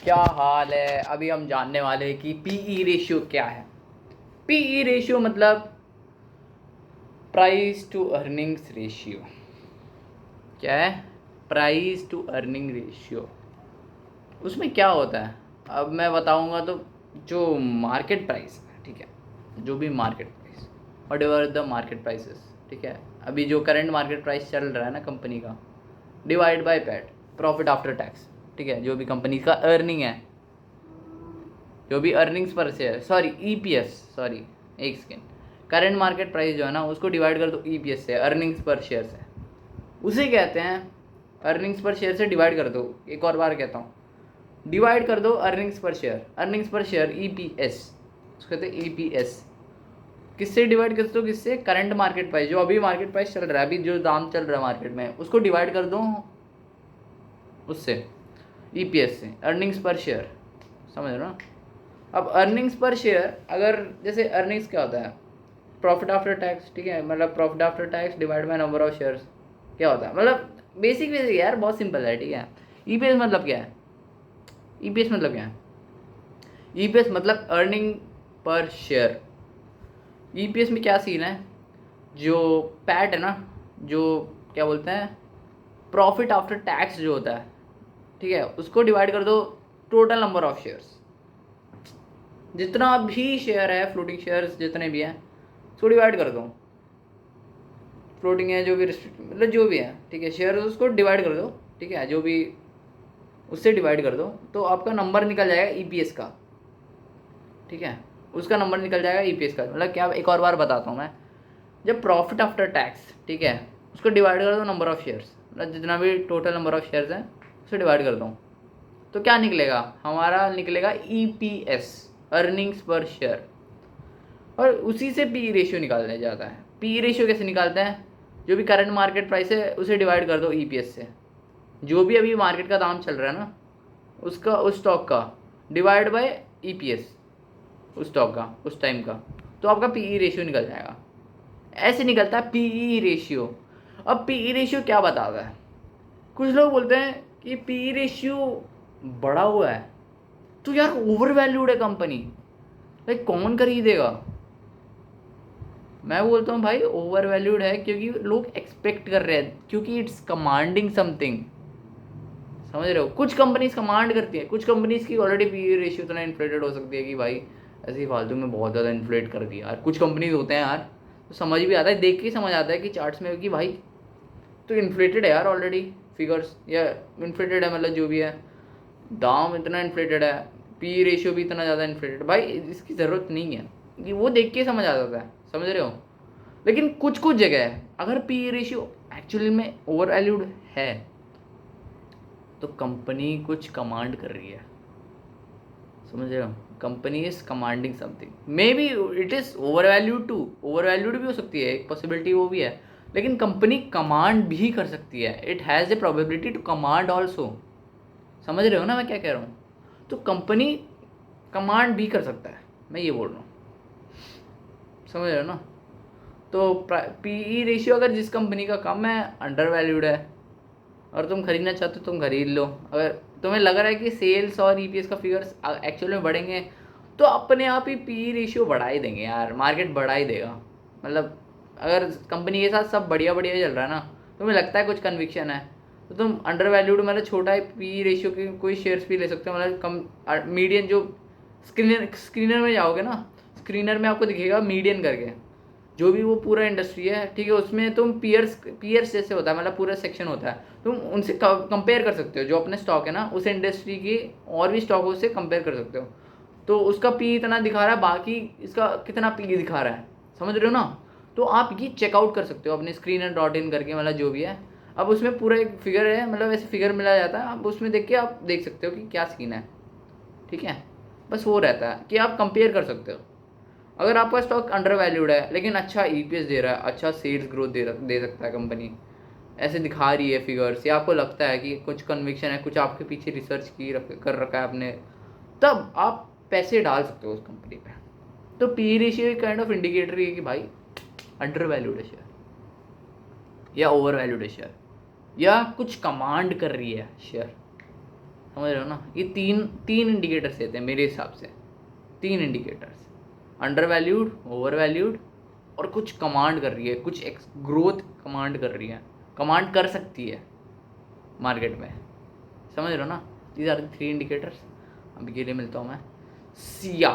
क्या हाल है। अभी हम जानने वाले हैं कि पीई रेशियो क्या है। पीई रेशियो मतलब प्राइस टू अर्निंग्स रेशियो। क्या है? Price to earning ratio. उसमें क्या होता है अब मैं बताऊंगा। तो जो मार्केट प्राइस है, ठीक है, जो भी market price, what ever the market prices, ठीक है, अभी जो करंट मार्केट प्राइस चल रहा है ना कंपनी का, divide by PAT, profit after tax, ठीक है, जो भी कंपनी का अर्निंग है, जो भी अर्निंग्स पर शेयर, सॉरी ईपीएस, सॉरी एक सेकेंड, करंट मार्केट प्राइस जो है ना उसको डिवाइड कर दो ईपीएस से, अर्निंग्स पर शेयर से, उसे कहते हैं अर्निंग्स पर शेयर से डिवाइड कर दो। एक और बार कहता हूँ, डिवाइड कर दो अर्निंग्स पर शेयर, अर्निंग्स पर शेयर ईपीएस, उसको कहते हैं ईपीएस। किससे डिवाइड कर दो? किससे? करंट मार्केट प्राइस, जो अभी मार्केट प्राइस चल रहा है, अभी जो दाम चल रहा है मार्केट में, उसको डिवाइड कर दो उससे, ईपीएस से, अर्निंग्स पर शेयर। समझ रहे हो ना? अब अर्निंग्स पर शेयर, अगर जैसे अर्निंग्स क्या होता है, प्रॉफिट आफ्टर टैक्स, ठीक है, मतलब profit after tax divide by number of shares, क्या होता है, मतलब बेसिक बेसिक यार, बहुत सिंपल है, ठीक है। ईपीएस मतलब क्या है? ईपीएस मतलब क्या है? ईपीएस मतलब अर्निंग पर शेयर। ईपीएस में क्या सीन है, जो पैट है ना, जो क्या बोलते हैं, प्रॉफिट आफ्टर टैक्स जो होता है, ठीक है, उसको डिवाइड कर दो टोटल नंबर ऑफ शेयर्स। जितना भी शेयर है, फ्लोटिंग शेयर्स जितने भी हैं, उसको डिवाइड कर दो। फ्लोटिंग है जो भी, मतलब जो भी है, ठीक है, शेयर उसको डिवाइड कर दो, ठीक है, जो भी उससे डिवाइड कर दो, तो आपका नंबर निकल जाएगा ईपीएस का, ठीक है, उसका नंबर निकल जाएगा ईपीएस का। मतलब क्या, एक और बार बताता हूँ मैं, जब प्रॉफिट आफ्टर टैक्स, ठीक है, उसको डिवाइड कर दो नंबर ऑफ शेयर्स, मतलब जितना भी टोटल नंबर ऑफ शेयर्स हैं उसे डिवाइड कर दो, तो क्या निकलेगा? हमारा निकलेगा ईपीएस, अर्निंग्स पर शेयर। और उसी से पी रेशियो निकालने जाता है। पी रेशियो कैसे निकालते हैं? जो भी करंट मार्केट प्राइस है उसे डिवाइड कर दो ईपीएस से, जो भी अभी मार्केट का दाम चल रहा है ना उसका, उस स्टॉक का, डिवाइड बाय ईपीएस, उस स्टॉक का, उस टाइम का, तो आपका पीई रेशियो निकल जाएगा। ऐसे निकलता है पीई रेशियो। अब पीई रेशियो क्या बताता है? कुछ लोग बोलते हैं कि पीई रेशियो बढ़ा हुआ है तो यार ओवर वैल्यूड है कंपनी, लाइक कौन खरीदेगा? मैं बोलता हूँ भाई ओवर वैल्यूड है क्योंकि लोग एक्सपेक्ट कर रहे हैं, क्योंकि इट्स कमांडिंग समथिंग। समझ रहे हो? कुछ कंपनीज कमांड करती है, कुछ कंपनीज की ऑलरेडी पी रेशियो इतना इन्फ्लेटेड हो सकती है कि भाई ऐसे ही फालतू में बहुत ज़्यादा इन्फ्लेट कर दिया यार। कुछ कंपनीज होते हैं यार, तो समझ भी आता है, देख के समझ आता है कि चार्ट्स में कि भाई तो इन्फ्लेटेड है यार ऑलरेडी फिगर्स, या इन्फ्लेटेड है, मतलब जो भी है, दाम इतना इन्फ्लेटेड है, पी रेशियो भी इतना ज़्यादा इन्फ्लेटेड, भाई इसकी ज़रूरत नहीं है, कि वो देख के समझ आ जाता है। समझ रहे हो? लेकिन कुछ कुछ जगह है, अगर पी रेशियो एक्चुअली में ओवर वैल्यूड है तो कंपनी कुछ कमांड कर रही है। समझ रहे हो? Company is commanding something, maybe it is overvalued too, overvalued भी हो सकती है, एक पॉसिबिलिटी वो भी है, लेकिन कंपनी कमांड भी कर सकती है, it has a probability to command also. समझ रहे हो ना मैं क्या कह रहा हूँ? तो कंपनी कमांड भी कर सकता है, मैं ये बोल रहा हूँ। समझ रहे हो ना? तो पीई रेशियो अगर जिस कंपनी का कम है, अंडर वैल्यूड है, और तुम खरीदना चाहते हो तुम खरीद लो। अगर तुम्हें लग रहा है कि सेल्स और ईपीएस का फिगर्स एक्चुअल में बढ़ेंगे, तो अपने आप ही पी रेशियो बढ़ा ही देंगे यार, मार्केट बढ़ा ही देगा। मतलब अगर कंपनी के साथ सब बढ़िया बढ़िया चल रहा है ना, तुम्हें लगता है कुछ कन्विक्शन है, तो तुम अंडर वैल्यूड, मतलब छोटा है पी रेशियो के कोई शेयर्स भी ले सकते हो, मतलब कम मीडियन, जो स्क्रीनर में जाओगे ना, स्क्रीनर में आपको दिखेगा मीडियन करके, जो भी वो पूरा इंडस्ट्री है, ठीक है, उसमें तुम पीयर्स जैसे होता है, मतलब पूरा सेक्शन होता है, तुम उनसे कंपेयर कर सकते हो, जो अपने स्टॉक है ना उस इंडस्ट्री की और भी स्टॉकों से कंपेयर कर सकते हो। तो उसका पी इतना दिखा रहा है, बाकी इसका कितना पी दिखा रहा है, समझ रहे हो ना? तो आप ये चेकआउट कर सकते हो अपने screener.in करके, मतलब जो भी है। अब उसमें पूरा एक फिगर है, मतलब ऐसे फिगर मिला जाता है, आप उसमें देख के आप देख सकते हो कि क्या सीन है, ठीक है। बस वो रहता है कि आप कंपेयर कर सकते हो। अगर आपका स्टॉक अंडर वैल्यूड है लेकिन अच्छा ईपीएस दे रहा है, अच्छा सेल्स ग्रोथ दे सकता है कंपनी, ऐसे दिखा रही है फिगर्स, या आपको लगता है कि कुछ कन्विक्शन है, कुछ आपके पीछे रिसर्च कर रखा है आपने, तब आप पैसे डाल सकते हो उस कंपनी पे। तो पी रेशियो एक काइंड ऑफ इंडिकेटर है कि भाई अंडर वैल्यूड है शेयर, या ओवर वैल्यूड है शेयर, या कुछ कमांड कर रही है शेयर। समझ रहे हो ना। ये तीन तीन इंडिकेटर्स देते हैं मेरे हिसाब से, तीन indicators, under valued, over valued और कुछ कमांड कर रही है, कुछ ग्रोथ कमांड कर रही है, कमांड कर सकती है मार्केट में। समझ रहे हो ना। These are the 3 indicators. अभी के लिए मिलता हूँ मैं, सिया।